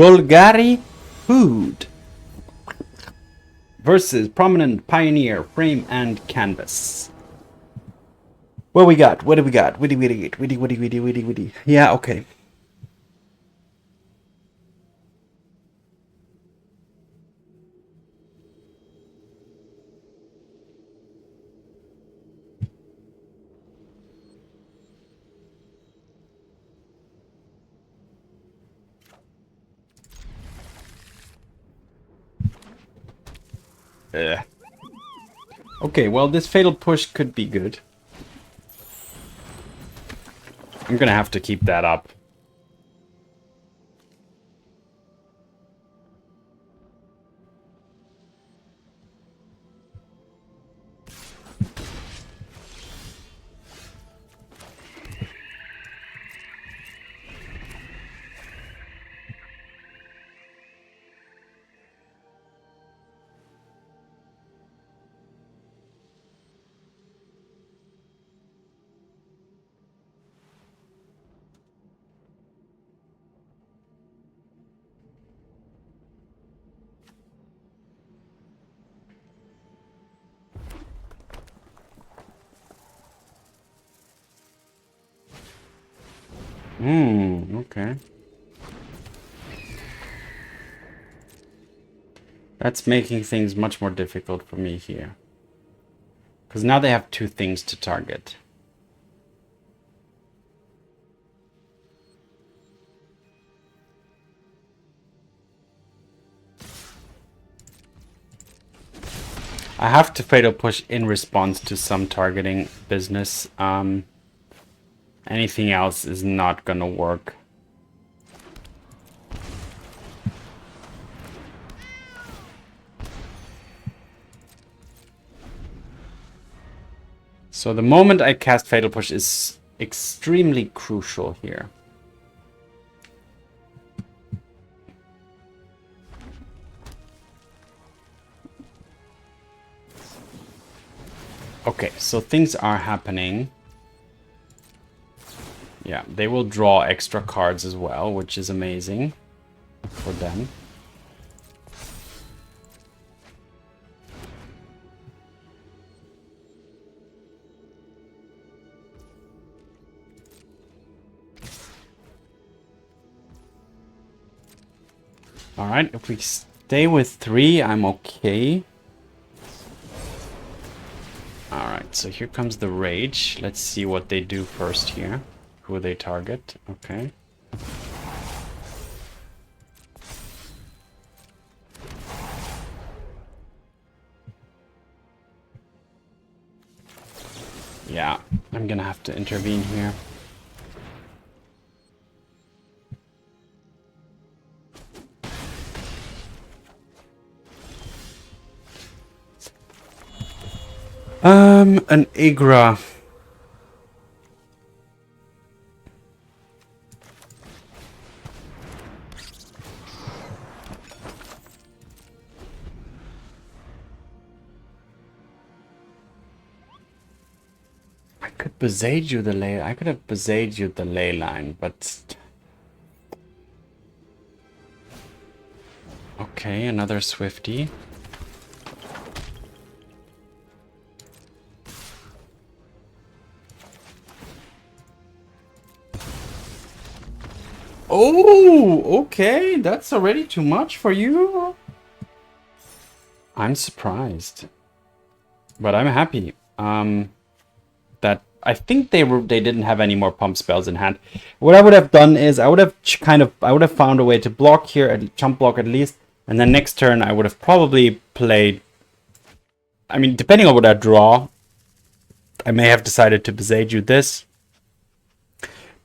Golgari Food versus Prominent Pioneer Frame and Canvas. What we got? What do we got? Witty. Yeah, okay. Okay, well, this Fatal Push could be good. I'm gonna have to keep that up. Okay. That's making things much more difficult for me here. Because now they have two things to target. I have to Fatal Push in response to some targeting business. Anything else is not gonna work. So the moment I cast Fatal Push is extremely crucial here. Okay, so things are happening. Yeah, they will draw extra cards as well, which is amazing for them. Alright, if we stay with 3, I'm okay. Alright, so here comes the Rage. Let's see what they do first here. Who they target. Okay. Yeah, I'm gonna have to intervene here. An Ygra. Boseiju the ley. I could have Boseiju the ley line, but okay, another Swifty. Oh, okay, that's already too much for you. I'm surprised, but I'm happy. That I think they didn't have any more pump spells in hand. What I would have done is I would have found a way to block here, jump block at least, and then next turn I would have probably played. I mean, depending on what I draw, I may have decided to Boseiju this.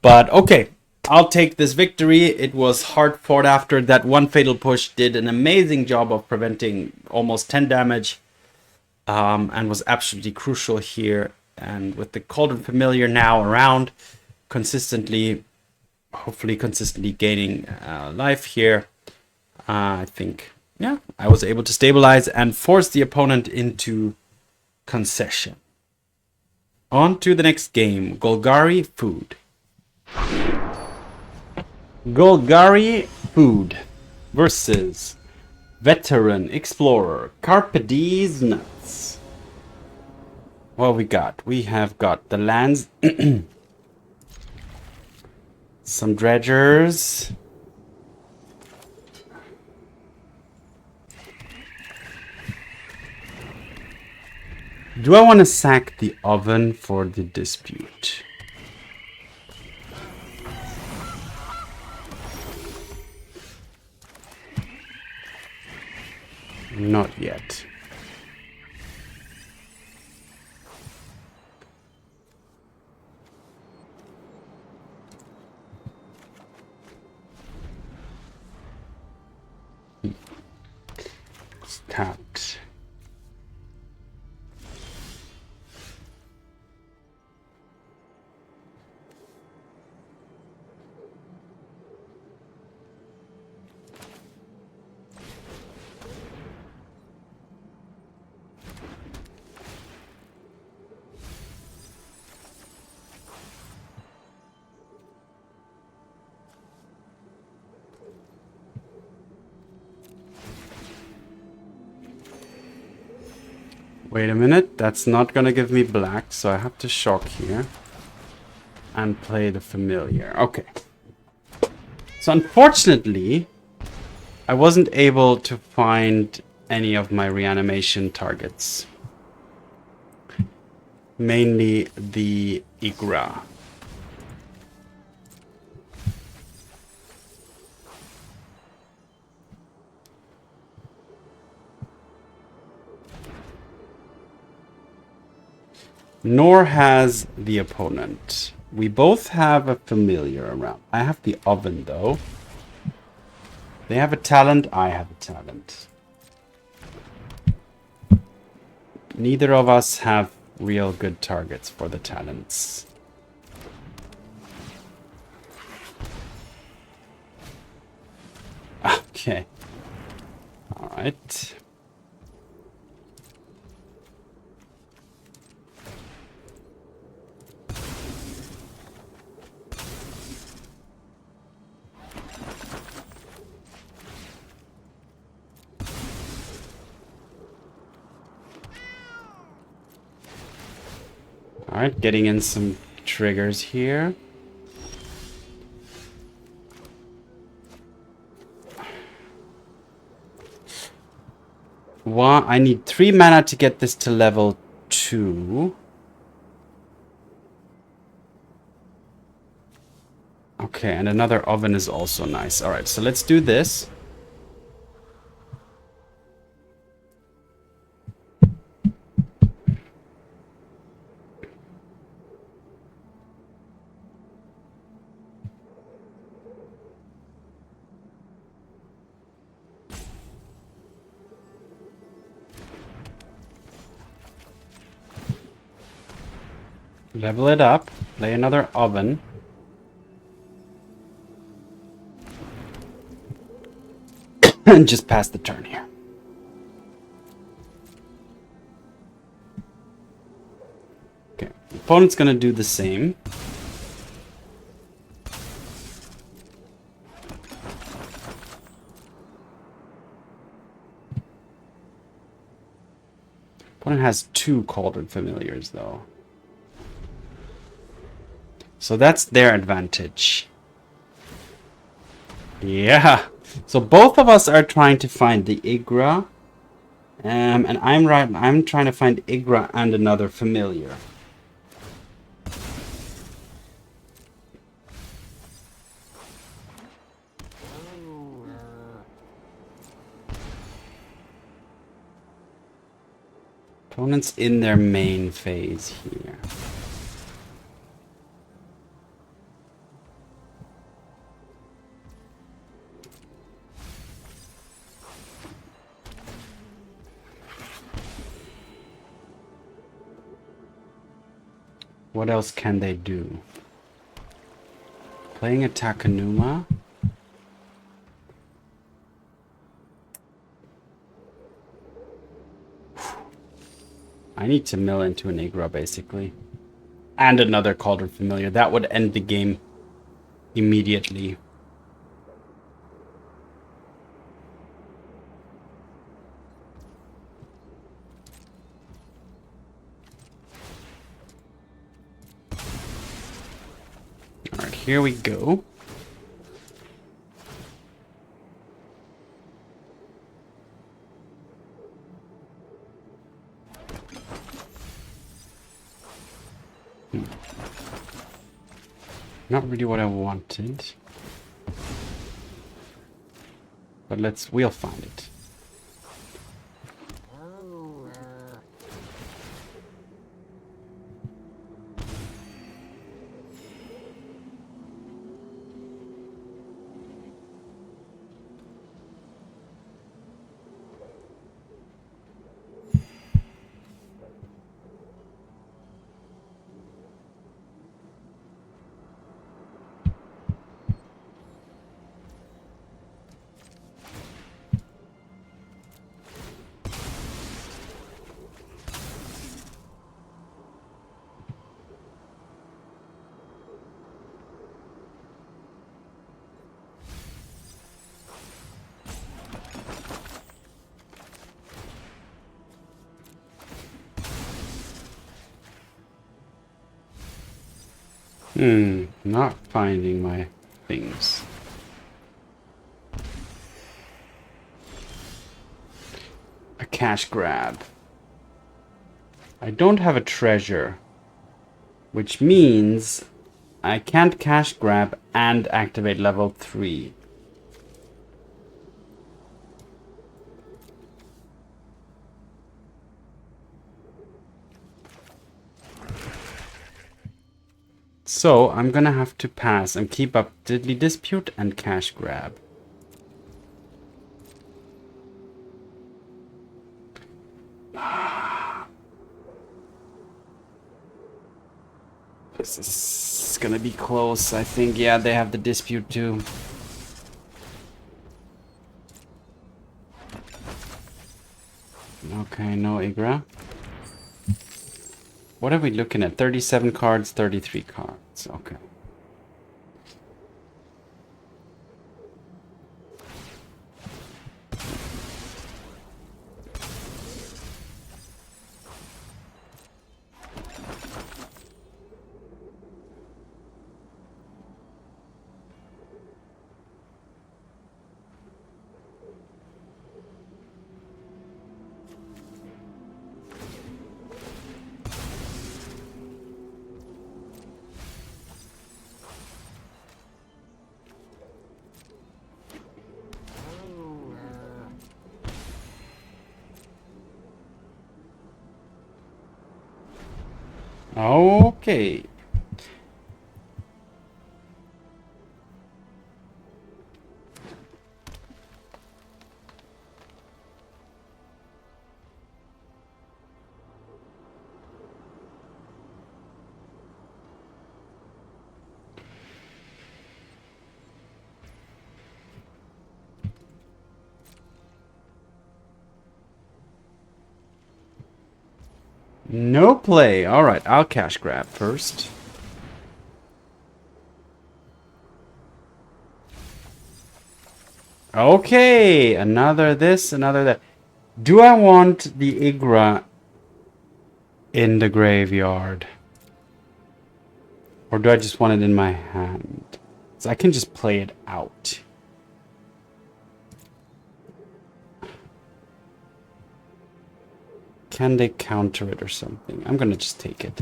But okay, I'll take this victory. It was hard fought after that one Fatal Push. Did an amazing job of preventing almost 10 damage, and was absolutely crucial here. And with the Cauldron Familiar now around, hopefully consistently gaining life here, I think, yeah, I was able to stabilize and force the opponent into concession. On to the next game, Golgari Food. Golgari Food. versus Veteran Explorer Carpe Die's Nuts. What we got? We have got the lands, some dredgers. Do I want to sack the oven for the dispute? Not yet. Tapped. Wait a minute, that's not gonna give me black, so I have to shock here. And play the familiar. Okay. So unfortunately, I wasn't able to find any of my reanimation targets. Mainly the Ygra. Nor has the opponent. We both have a familiar around. I have the oven though. They have a talent, I have a talent. Neither of us have real good targets for the talents. Okay. Alright. Alright, getting in some triggers here. One, I need 3 mana to get this to level 2. Okay, and another oven is also nice. Alright, so let's do this. Level it up, play another oven. And just pass the turn here. Okay, opponent's gonna do the same. Opponent has 2 Cauldron Familiars though. So that's their advantage. Yeah. So both of us are trying to find the Ygra. And I'm trying to find Ygra and another familiar. Opponent's in their main phase here. What else can they do? Playing a Takenuma? I need to mill into an Ygra, basically. And another Cauldron Familiar. That would end the game immediately. here we go. Not really what I wanted. But we'll find it. Not finding my things. A cash grab. I don't have a treasure, which means I can't cash grab and activate level 3. So I'm gonna have to pass and keep up Deadly Dispute and cash grab. This is gonna be close, I think. Yeah, they have the dispute too. Okay, no Ygra. What are we looking at? 37 cards, 33 cards. Okay. Okay. No play. All right, I'll cash grab first. Okay, another this, another that. Do I want the Ygra in the graveyard? Or do I just want it in my hand? So I can just play it out. Can they counter it or something? I'm gonna just take it.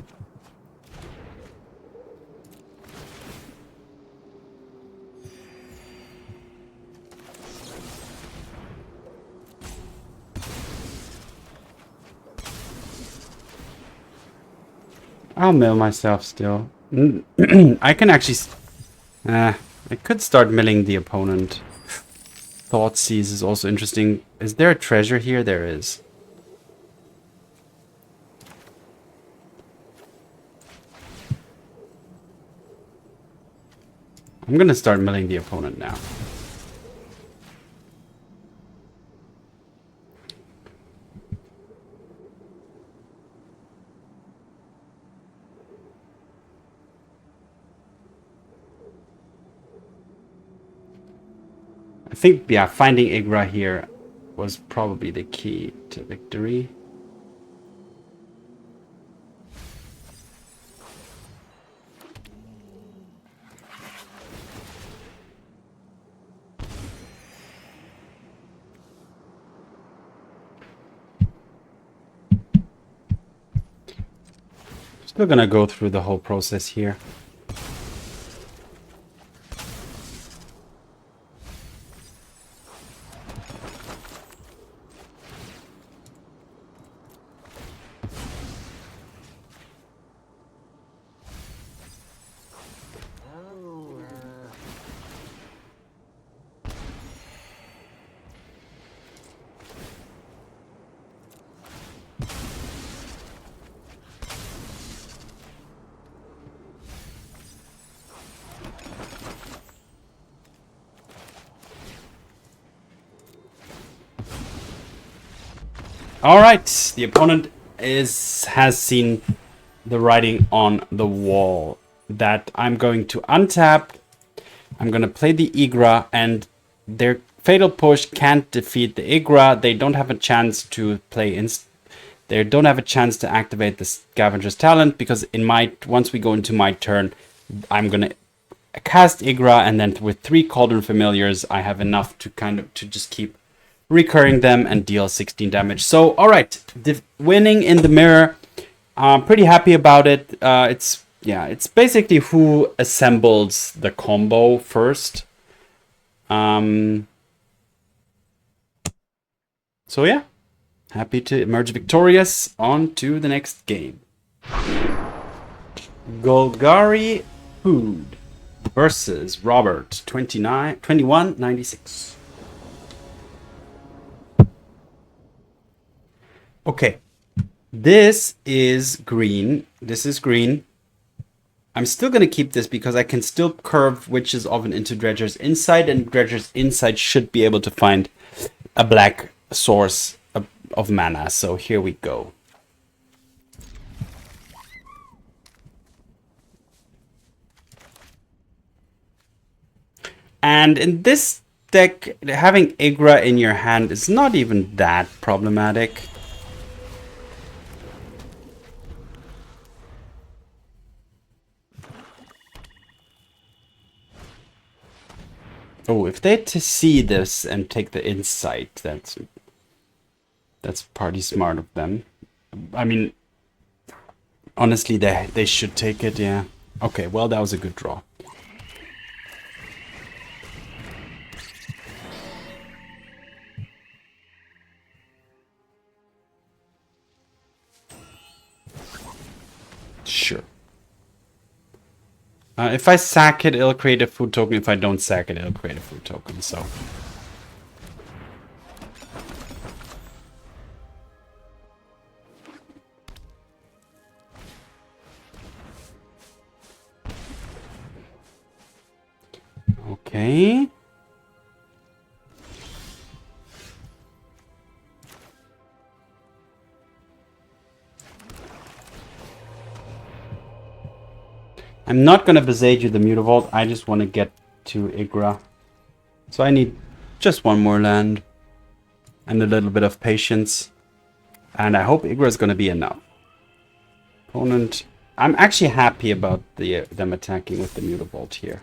I'll mill myself still. I can actually... I could start milling the opponent. Thoughtseize is also interesting. Is there a treasure here? There is. I'm gonna start milling the opponent now. I think, yeah, finding Ygra here was probably the key to victory. Still gonna go through the whole process here. All right, the opponent has seen the writing on the wall that I'm going to untap. I'm going to play the Ygra, and their Fatal Push can't defeat the Ygra. They don't have a chance to play they don't have a chance to activate the Scavenger's talent, because once we go into my turn, I'm going to cast Ygra, and then with 3 Cauldron Familiars, I have enough to to just keep recurring them and deal 16 damage. So, all right, winning in the Mire. I'm pretty happy about it. It's basically who assembles the combo first. So yeah, happy to emerge victorious. On to the next game. Golgari Food versus Robert 2196. Okay, this is green. This is green. I'm still going to keep this because I can still curve Witch's Oven into Dredger's Inside, and Dredger's Inside should be able to find a black source of mana. So here we go. And in this deck, having Ygra in your hand is not even that problematic. Oh, if they see this and take the insight, that's pretty smart of them. I mean, honestly, they should take it, yeah. Okay, well, that was a good draw. Sure. If I sack it, it'll create a food token. If I don't sack it, it'll create a food token, so. Okay. I'm not going to Boseiju the Mutavault. I just want to get to Ygra. So I need just one more land. And a little bit of patience. And I hope Ygra is going to be enough. Opponent. I'm actually happy about them attacking with the Mutavault here.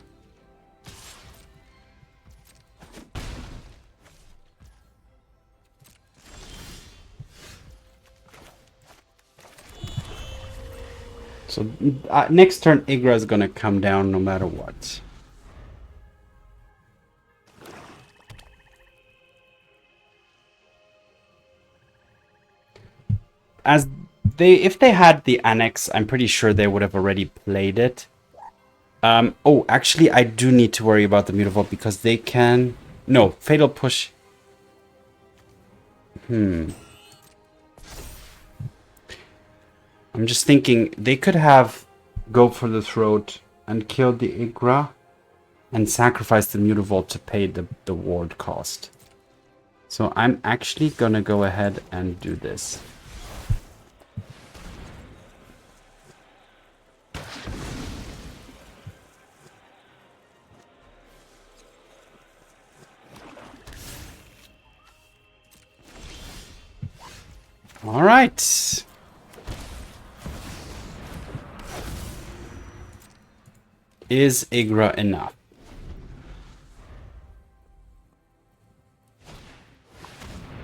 So next turn, Ygra is going to come down no matter what. If they had the Annex, I'm pretty sure they would have already played it. Oh, actually, I do need to worry about the Mutavault because they can... No, Fatal Push. I'm just thinking they could have go for the throat and kill the Ygra and sacrifice the Mutavault to pay the ward cost. So I'm actually gonna go ahead and do this. All right. Is Ygra enough?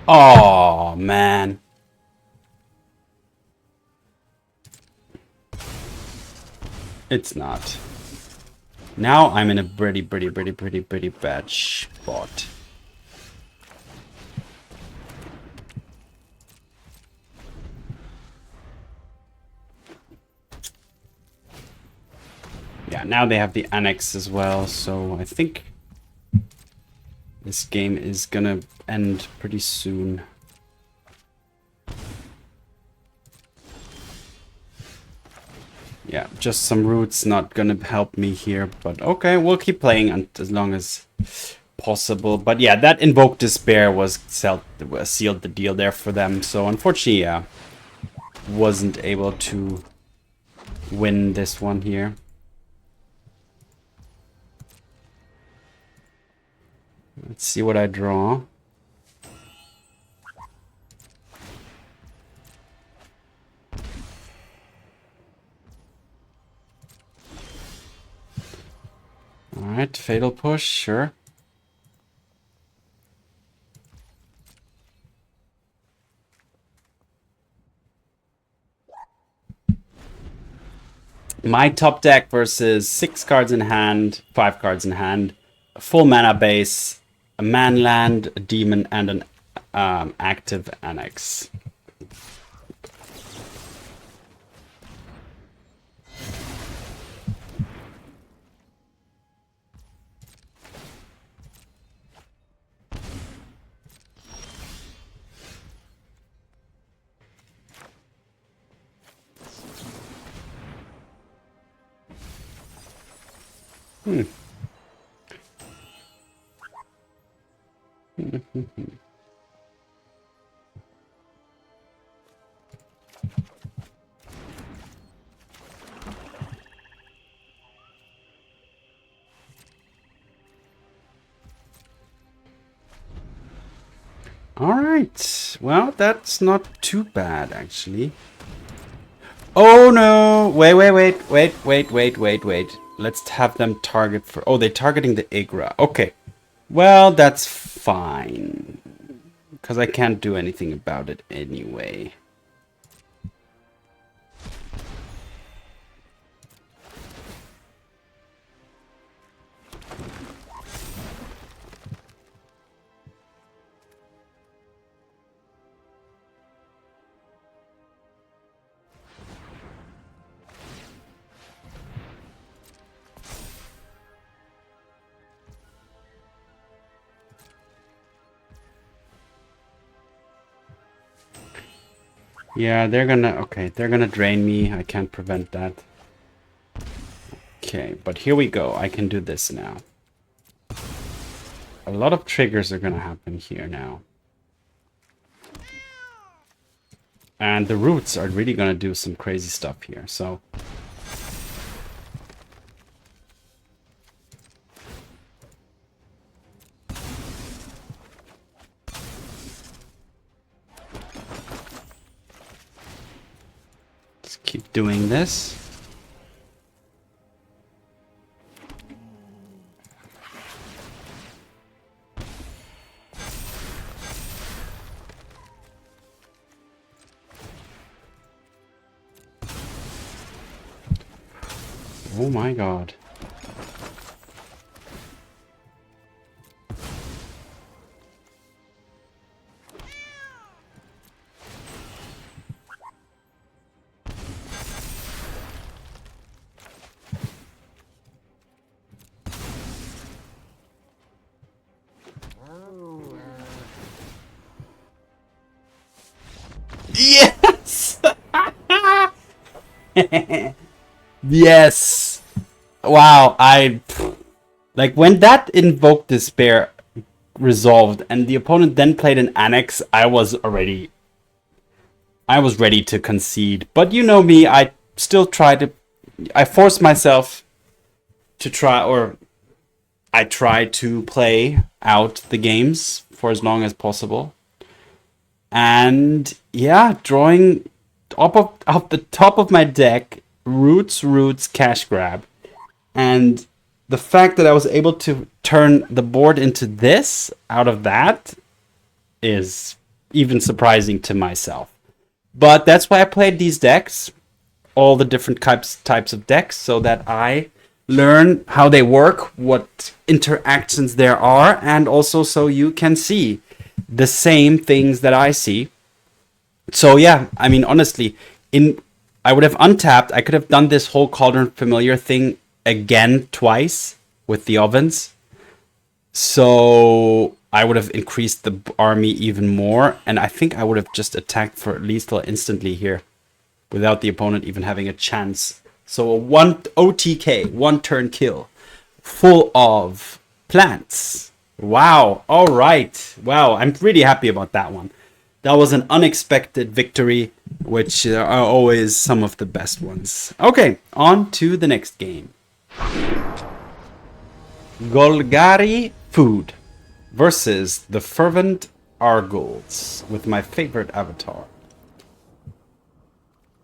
Oh, man. It's not. Now I'm in a pretty bad spot. Yeah, now they have the annex as well, so I think this game is gonna end pretty soon. Yeah, just some roots not gonna help me here, but okay, we'll keep playing as long as possible. But yeah, that Invoke Despair sealed the deal there for them, so unfortunately, yeah, wasn't able to win this one here. Let's see what I draw. Alright, Fatal Push, sure. My top deck versus 6 cards in hand, 5 cards in hand, a full mana base, a man land, a demon, and an active annex. Alright, well, that's not too bad, actually. Oh no! Wait. Let's have them target for... Oh, they're targeting the Ygra. Okay. Well, that's fine. Because I can't do anything about it anyway. Yeah, they're gonna drain me. I can't prevent that. Okay, but here we go. I can do this now. A lot of triggers are gonna happen here now. And the roots are really gonna do some crazy stuff here, so... keep doing this. Oh my god. Yes! Yes! Wow, like when that Invoke Despair resolved and the opponent then played an Annex, I was ready to concede. But you know me, I forced myself to try, or I try to play out the games for as long as possible. And yeah, drawing off the top of my deck, roots, cash grab. And the fact that I was able to turn the board into this out of that is even surprising to myself. But that's why I played these decks. all the different types of decks so that I learn how they work, what interactions there are, and also so you can see the same things that I see. So yeah, I mean, honestly, I would have untapped. I could have done this whole Cauldron Familiar thing again twice with the ovens. So I would have increased the army even more, and I think I would have just attacked for lethal instantly here without the opponent even having a chance. So a 1 OTK, 1 turn kill, full of plants. Wow, all right. Wow, I'm really happy about that one. That was an unexpected victory, which are always some of the best ones. Okay, on to the next game. Golgari Food versus the Fervent Argles with my favorite avatar.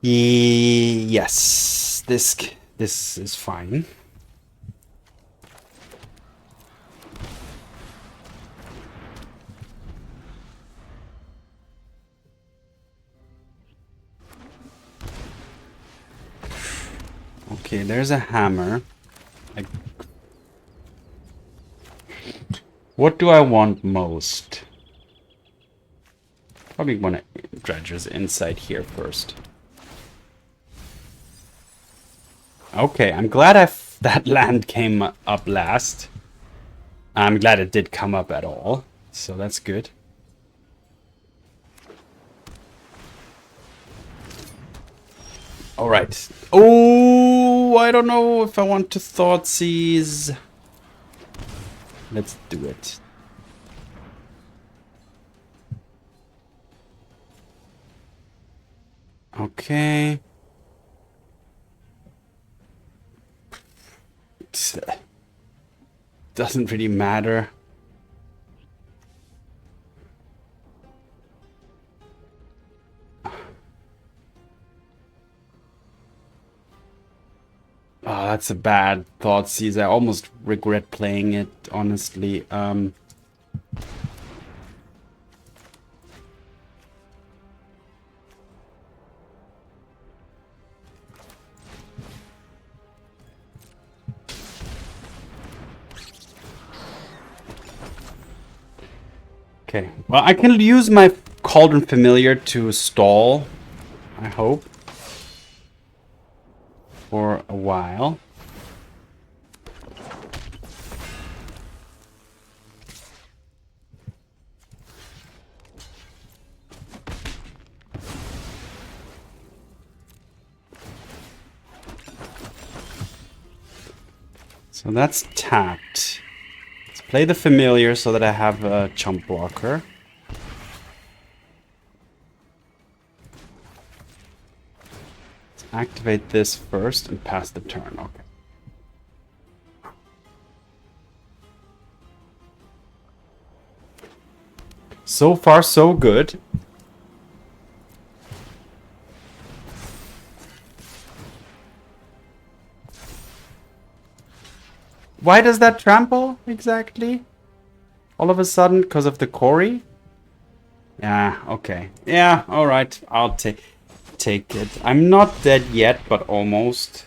Yes, this is fine. Okay, there's a hammer. What do I want most? Probably want to Dredger's Insight here first. Okay, I'm glad that land came up last. I'm glad it did come up at all, so that's good. All right. Oh, I don't know if I want to Thoughtseize. Let's do it. Okay. Doesn't really matter. Oh, that's a bad Thoughtseize. I almost regret playing it, honestly. Okay, well, I can use my Cauldron Familiar to stall, I hope, for a while. So that's tapped. Let's play the Familiar so that I have a chump blocker. Let's activate this first and pass the turn. Okay. So far, so good. Why does that trample exactly? All of a sudden, because of the quarry? Yeah, okay. Yeah, alright. I'll take it. I'm not dead yet, but almost.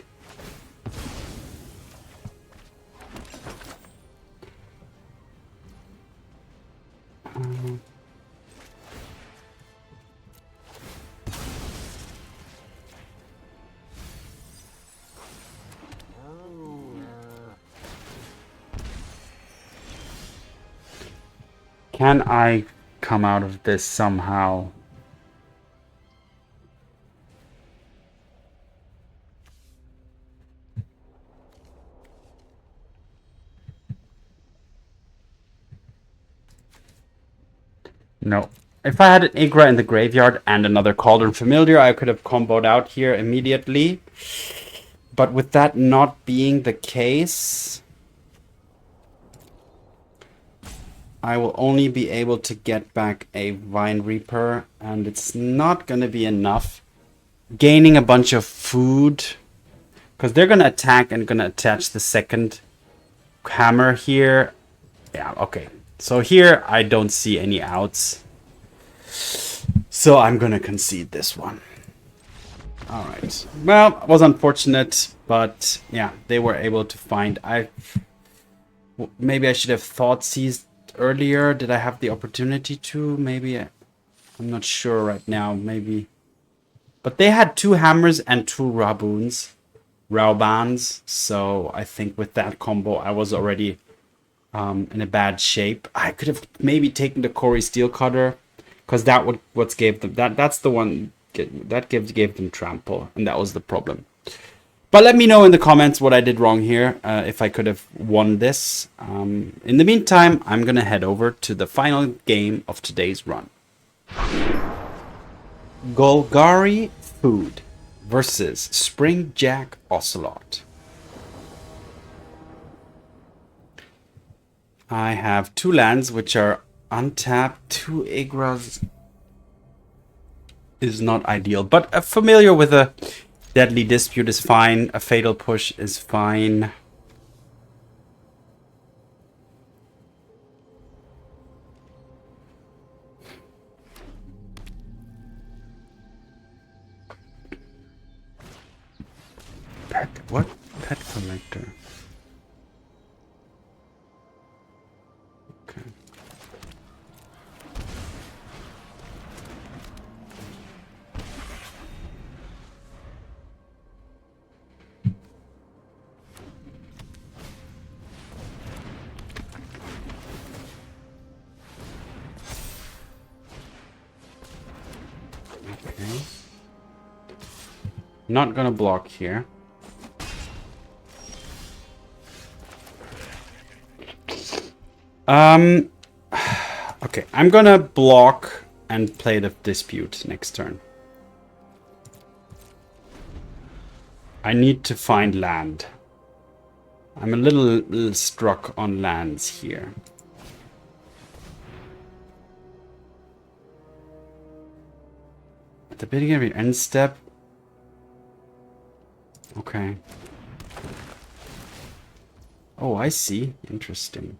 Can I come out of this somehow? No. If I had an Ygra in the graveyard and another Cauldron Familiar, I could have comboed out here immediately. But with that not being the case, I will only be able to get back a Vinereap, and it's not going to be enough. Gaining a bunch of food, because they're going to attack and going to attach the second hammer here. Yeah, okay. So here, I don't see any outs. So I'm going to concede this one. Alright. Well, it was unfortunate, but yeah, they were able to find... Maybe I should have Thoughtseize earlier. Did I have the opportunity to? Maybe. I'm not sure right now. Maybe. But they had 2 hammers and 2 Raubans. So I think with that combo, I was already in a bad shape. I could have maybe taken the Corey Steel Cutter, because that would what's gave them that's the one that gave them trample, and that was the problem. But let me know in the comments what I did wrong here, if I could have won this. In the meantime, I'm gonna head over to the final game of today's run. Golgari Food versus Springjack Ocelot. I have 2 lands which are untapped. 2 Ygras is not ideal, but a familiar with a Deadly Dispute is fine. A Fatal Push is fine. What? Pet Collector. Okay. Okay. Not gonna block here. Okay, I'm gonna block and play the Dispute next turn. I need to find land. I'm a little struck on lands here. At the beginning of your end step. Okay. Oh, I see. Interesting.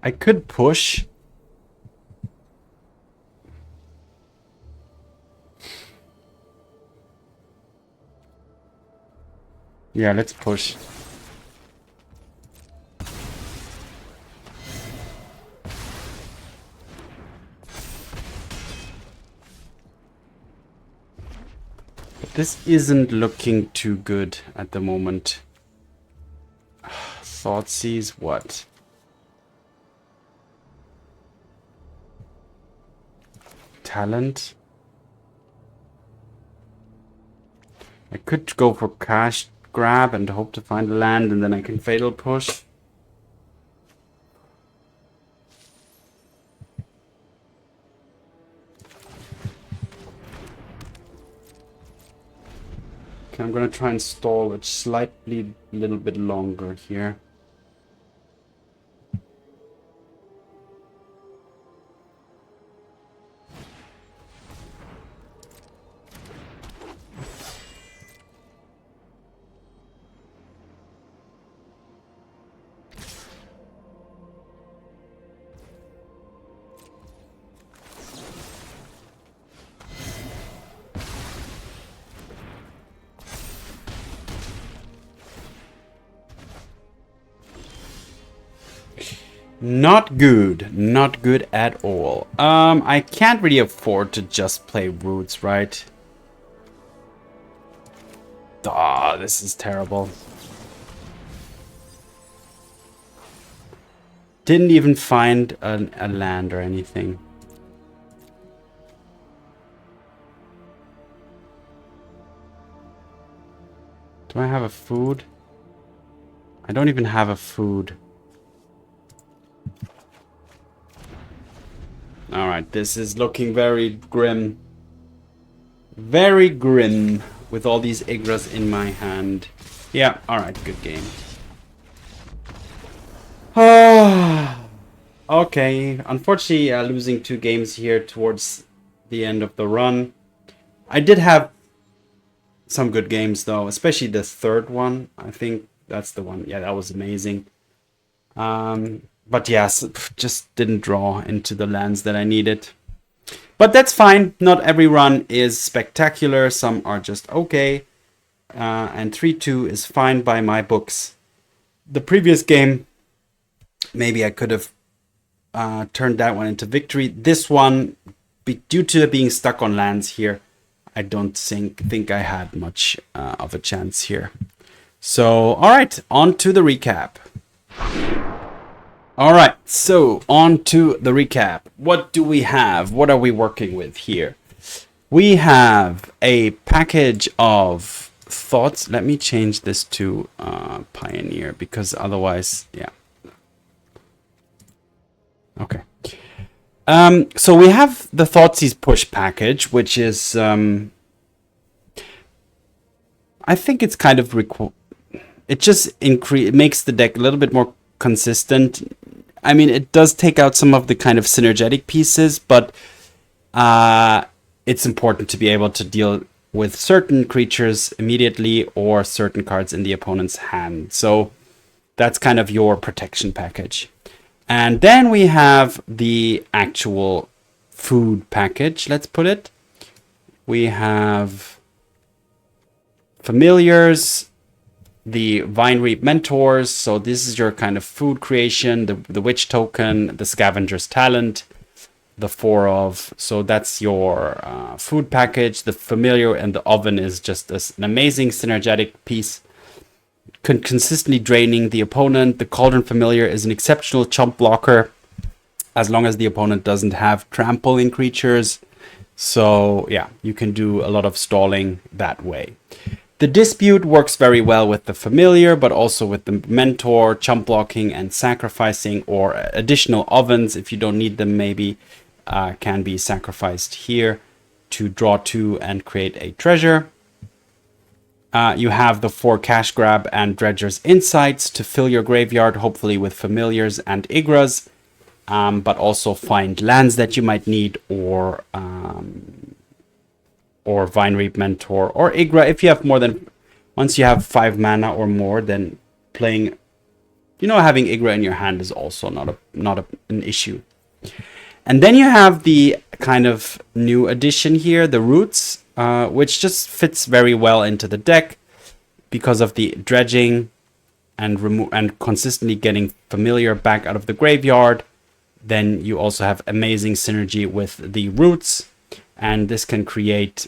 I could push. Yeah, let's push. But this isn't looking too good at the moment. Thoughtseize what? Talent. I could go for cash grab and hope to find a land, and then I can fatal push. Okay, I'm gonna try and stall it slightly a little bit longer here. Not good. Not good at all. I can't really afford to just play Roots, right? Ah, this is terrible. Didn't even find a land or anything. Do I have a food? I don't even have a food. Alright, this is looking very grim. Very grim with all these Ygras in my hand. Yeah, alright, good game. Okay, unfortunately, losing 2 games here towards the end of the run. I did have some good games though, especially the third one. I think that's the one. Yeah, that was amazing. But yes, just didn't draw into the lands that I needed. But that's fine. Not every run is spectacular. Some are just okay. And 3-2 is fine by my books. The previous game, maybe I could have turned that one into victory. This one, due to being stuck on lands here, I don't think I had much of a chance here. So, all right, on to the recap. All right, so on to the recap. What do we have? What are we working with here? We have a package of thoughts. Let me change this to Pioneer because otherwise, yeah. Okay. So we have the Thoughtseize push package, which is, I think it's kind of it just it makes the deck a little bit more consistent. I mean, it does take out some of the kind of synergetic pieces, but it's important to be able to deal with certain creatures immediately or certain cards in the opponent's hand. So that's kind of your protection package. And then we have the actual food package, let's put it. We have familiars, the Vinereap Mentors. So this is your kind of food creation, the Witch Token, the Scavenger's Talent, the 4 of. So that's your food package. The familiar and the oven is just an amazing synergetic piece. Consistently draining the opponent. The Cauldron Familiar is an exceptional chump blocker as long as the opponent doesn't have trampling creatures. So yeah, you can do a lot of stalling that way. The Dispute works very well with the Familiar, but also with the Mentor, chump blocking and sacrificing, or additional ovens if you don't need them maybe, can be sacrificed here to draw 2 and create a treasure. You have the 4 Cash Grab and Dredger's Insights to fill your graveyard, hopefully with Familiars and Ygras, but also find lands that you might need, or Vinereap Mentor, or Ygra. If you have more than, once you have 5 mana or more, then playing, having Ygra in your hand is also not an issue. And then you have the kind of new addition here, the Roots, which just fits very well into the deck because of the dredging and consistently getting Familiar back out of the graveyard. Then you also have amazing synergy with the Roots, and this can create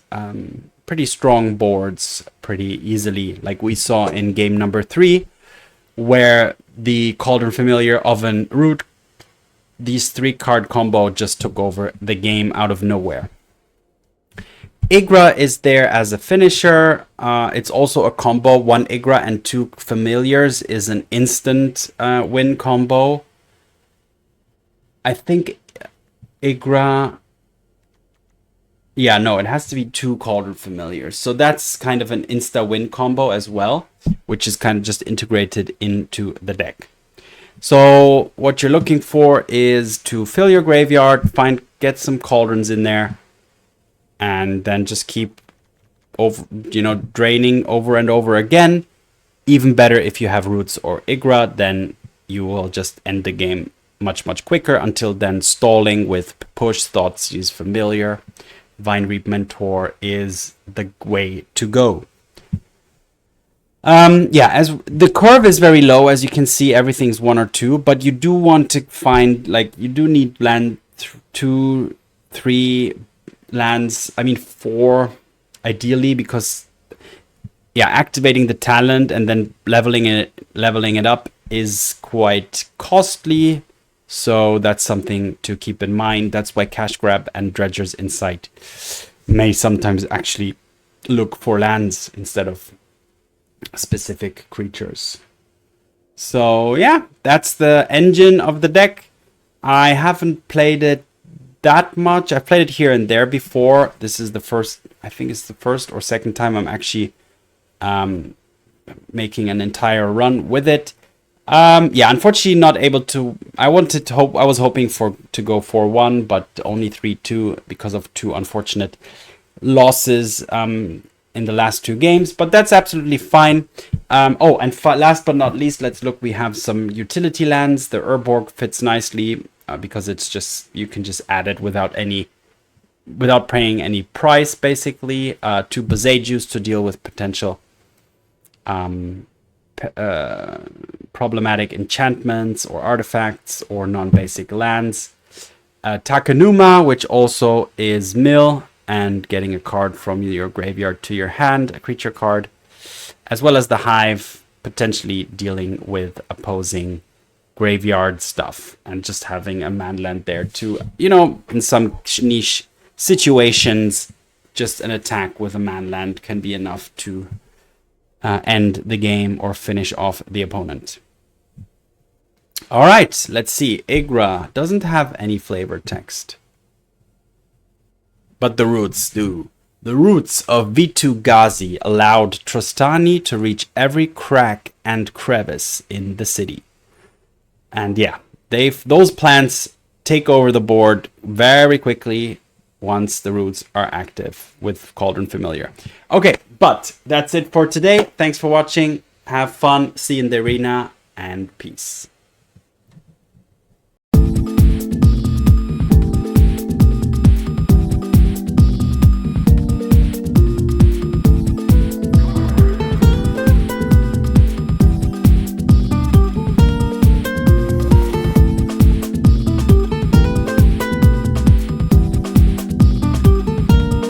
pretty strong boards pretty easily, like we saw in game number 3, where the Cauldron Familiar, Oven, Root, these 3-card combo just took over the game out of nowhere. Ygra is there as a finisher. It's also a combo. 1 Ygra and 2 Familiars is an instant win combo. I think Ygra... Yeah, no, it has to be 2 Cauldron Familiars. So that's kind of an insta-win combo as well, which is kind of just integrated into the deck. So what you're looking for is to fill your graveyard, get some cauldrons in there, and then just keep draining over and over again. Even better if you have Roots or Ygra, then you will just end the game much, much quicker. Until then, stalling with push, Thoughtseize, Familiar, Vinereap Mentor is the way to go. As the curve is very low, as you can see, everything's 1 or 2, but you do want to find, you do need land 2, 3 lands, 4 ideally, because activating the talent and then leveling it up is quite costly. So that's something to keep in mind. That's why Cash Grab and Dredger's Insight may sometimes actually look for lands instead of specific creatures. So yeah, that's the engine of the deck. I haven't played it that much. I've played it here and there before. This is the first, I think it's the first or second time I'm actually making an entire run with it. Yeah, unfortunately not able to. I was hoping to go 4-1, but only 3-2 because of two unfortunate losses in the last two games. But that's absolutely fine. Oh, and last but not least, let's look. We have some utility lands. The Urborg fits nicely because it's just, you can just add it without paying any price, basically. Two Boseijus to deal with potential problematic enchantments or artifacts or non-basic lands. Takenuma, which also is mill and getting a card from your graveyard to your hand, a creature card, as well as the Hive, potentially dealing with opposing graveyard stuff and just having a manland there to, you know, in some niche situations, just an attack with a manland can be enough to end the game or finish off the opponent. All right, let's see. Ygra doesn't have any flavor text, but the roots do. The roots of Vitu-Ghazi allowed Trostani to reach every crack and crevice in the city. And yeah, those plants take over the board very quickly once the roots are active with Cauldron Familiar. Okay, but that's it for today. Thanks for watching. Have fun. See you in the arena, and peace.